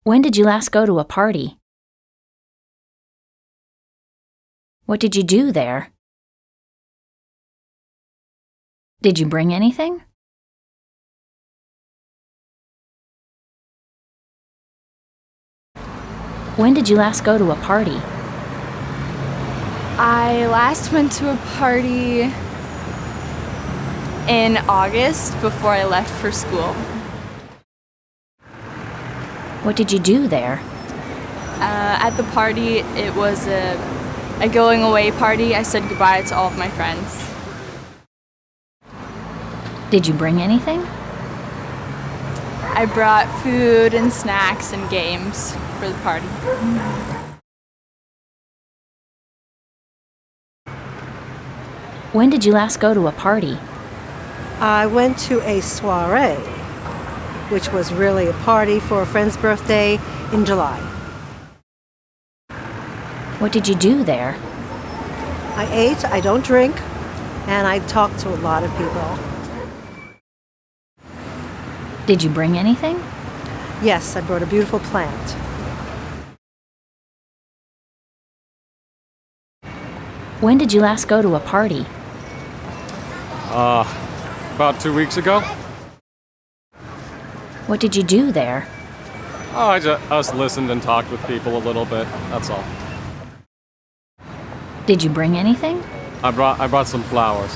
When did you last go to a party? What did you do there? Did you bring anything? When did you last go to a party? I last went to a party in August before I left for school. What did you do there? At the party, it was a going away party. I said goodbye to all of my friends. Did you bring anything? I brought food and snacks and games for the party. When did you last go to a party? I went to a soiree, which was really a party for a friend's birthday in July. What did you do there? I ate, I don't drink, and I talked to a lot of people. Did you bring anything? Yes, I brought a beautiful plant. When did you last go to a party? About 2 weeks ago. What did you do there? Oh, I just listened and talked with people a little bit, that's all. Did you bring anything? I brought some flowers.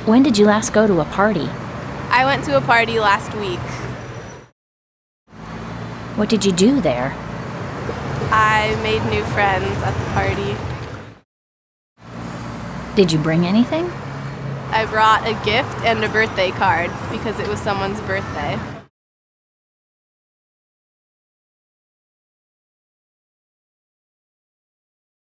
When did you last go to a party? I went to a party last week. What did you do there? I made new friends at the party. Did you bring anything? I brought a gift and a birthday card because it was someone's birthday.